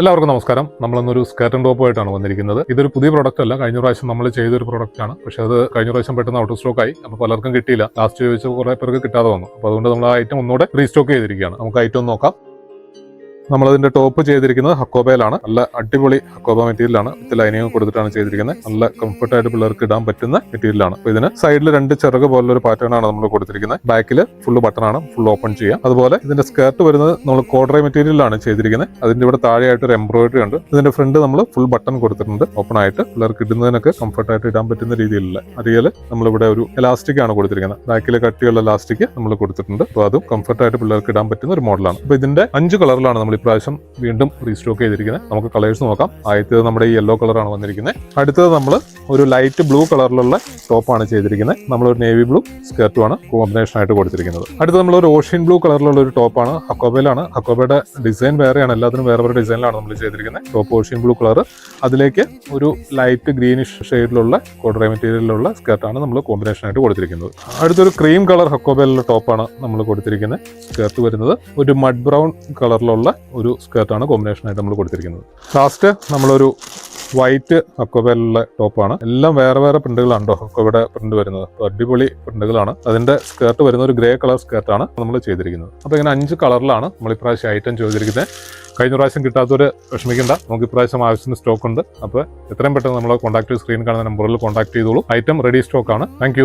എല്ലാവർക്കും നമസ്കാരം. നമ്മളൊന്നൊരു skirt and ടോപ്പുമായിട്ടാണ് വന്നിരിക്കുന്നത്. ഇതൊരു പുതിയ പ്രോഡക്റ്റ് അല്ല, കഴിഞ്ഞ പ്രാവശ്യം നമ്മൾ ചെയ്തൊരു പ്രോഡക്റ്റ് ആണ്. പക്ഷേ അത് കഴിഞ്ഞ പ്രാവശ്യം പെട്ടെന്ന് ഔട്ട് സ്റ്റോക്ക് ആയി. അപ്പോൾ പലർക്കും കിട്ടിയില്ല. ലാസ്റ്റ് ചോദിച്ച കുറേ പേർക്ക് കിട്ടാതെ വന്നു. അപ്പോൾ അതുകൊണ്ട് നമ്മൾ ആ ഐറ്റം ഒന്നുകൂടെ റീസ്റ്റോക്ക് ചെയ്തിരിക്കുകയാണ്. നമുക്ക് ഐറ്റം ഒന്ന് നോക്കാം. നമ്മളതിന്റെ ടോപ്പ് ചെയ്തിരിക്കുന്നത് ഹക്കോബയിലാണ്. നല്ല അടിപൊളി ഹക്കോബ മെറ്റീരിയലാണ്. വിത്ത് ലൈനിങ് കൊടുത്തിട്ടാണ് ചെയ്തിരിക്കുന്നത്. നല്ല കംഫർട്ടായിട്ട് പിള്ളേർക്ക് ഇടാൻ പറ്റുന്ന മെറ്റീരിയലാണ്. അപ്പോൾ ഇതിന് സൈഡിൽ രണ്ട് ചിറക് പോലുള്ള ഒരു പാറ്റേൺ ആണ് നമ്മൾ കൊടുത്തിരിക്കുന്നത്. ബാക്കിൽ ഫുള്ള് ബട്ടൺ ആണ്, ഫുൾ ഓപ്പൺ ചെയ്യാം. അതുപോലെ ഇതിന്റെ സ്കേർട്ട് വരുന്നത് നമ്മൾ കോഡ്രൈ മെറ്റീരിയലാണ് ചെയ്തിരിക്കുന്നത്. അതിന്റെ ഇവിടെ താഴെയായിട്ട് ഒരു എംബ്രോയിഡറി ഉണ്ട്. ഇതിന്റെ ഫ്രണ്ട് നമ്മൾ ഫുൾ ബട്ടൺ കൊടുത്തിട്ടുണ്ട്. ഓപ്പൺ ആയിട്ട് പിള്ളേർക്ക് ഇടുന്നതിനൊക്കെ കംഫർട്ടായിട്ട് ഇടാൻ പറ്റുന്ന രീതിയിലുള്ള അരിയൽ നമ്മളിവിടെ ഒരു എലാസ്റ്റിക് ആണ് കൊടുത്തിരിക്കുന്നത്. ബാക്കിലെ കട്ടിയുള്ള എലാസ്റ്റിക് നമ്മൾ കൊടുത്തിട്ടുണ്ട്. അപ്പോൾ അതും കംഫർട്ടായിട്ട് പിള്ളേർക്ക് ഇടാൻ പറ്റുന്ന ഒരു മോഡലാണ്. അപ്പോൾ ഇതിന്റെ 5 കളറിലാണ് നമ്മൾ ഇപ്രാവശ്യം വീണ്ടും റീസ്റ്റോക്ക് ചെയ്തിരിക്കുന്നത്. നമുക്ക് കളേഴ്സ് നോക്കാം. ആദ്യത്തേത് നമ്മുടെ ഈ യെല്ലോ കളറാണ് വന്നിരിക്കുന്നത്. അടുത്തത് നമ്മൾ ഒരു ലൈറ്റ് ബ്ലൂ കളറിലുള്ള ടോപ്പാണ് ചെയ്തിരിക്കുന്നത്. നമ്മളൊരു നേവി ബ്ലൂ സ്കേർട്ടുമാണ് കോമ്പിനേഷൻ ആയിട്ട് കൊടുത്തിരിക്കുന്നത്. അടുത്തത് നമ്മളൊരു ഓഷ്യൻ ബ്ലൂ കളറിലുള്ള ഒരു ടോപ്പാണ്. ഹക്കോബയിലാണ്. ഹക്കോബയുടെ ഡിസൈൻ വേറെയാണ്, എല്ലാത്തിനും വേറെ വേറെ ഡിസൈനിലാണ് നമ്മൾ ചെയ്തിരിക്കുന്നത്. ടോപ്പ് ഓഷ്യൻ ബ്ലൂ കളർ, അതിലേക്ക് ഒരു ലൈറ്റ് ഗ്രീനിഷ് ഷെയ്ഡിലുള്ള കോഡ്രൈ മെറ്റീരിയലിലുള്ള സ്കേർട്ടാണ് നമ്മൾ കോമ്പിനേഷൻ ആയിട്ട് കൊടുത്തിരിക്കുന്നത്. അടുത്തൊരു ക്രീം കളർ ഹക്കോബയിലുള്ള ടോപ്പാണ് നമ്മൾ കൊടുത്തിരിക്കുന്നത്. സ്കേർട്ട് വരുന്നത് ഒരു മഡ് ബ്രൗൺ കളറിലുള്ള ഒരു സ്കേർട്ടാണ് കോമ്പിനേഷൻ ആയിട്ട് നമ്മൾ കൊടുത്തിരിക്കുന്നത്. ലാസ്റ്റ് നമ്മളൊരു വൈറ്റ് ഹക്കോബയിലുള്ള ടോപ്പാണ്. എല്ലാം വേറെ വേറെ പ്രിന്റുകളാണോ ഹക്കോബയുടെ പ്രിന്റ് വരുന്നത്. അടിപൊളി പ്രിന്റുകളാണ്. അതിന്റെ സ്കേർട്ട് വരുന്ന ഒരു ഗ്രേ കളർ സ്കേർട്ടാണ് നമ്മൾ ചെയ്തിരിക്കുന്നത്. അപ്പോൾ ഇങ്ങനെ 5 കളറിലാണ് നമ്മൾ ഇപ്രാവശ്യം ഐറ്റം ചോദിച്ചിരിക്കുന്നത്. കഴിഞ്ഞ പ്രാവശ്യം കിട്ടാത്തവർ വിഷമിക്കേണ്ട, നമുക്ക് ഇപ്രാവശ്യം ആവശ്യത്തിന് സ്റ്റോക്ക് ഉണ്ട്. അപ്പോൾ എത്രയും പെട്ടെന്ന് നമ്മളെ കോൺടാക്ട് സ്ക്രീൻ കാണുന്ന നമ്പറിൽ കോൺടാക്ട് ചെയ്തോളൂ. ഐറ്റം റെഡി സ്റ്റോക്ക് ആണ്. താങ്ക്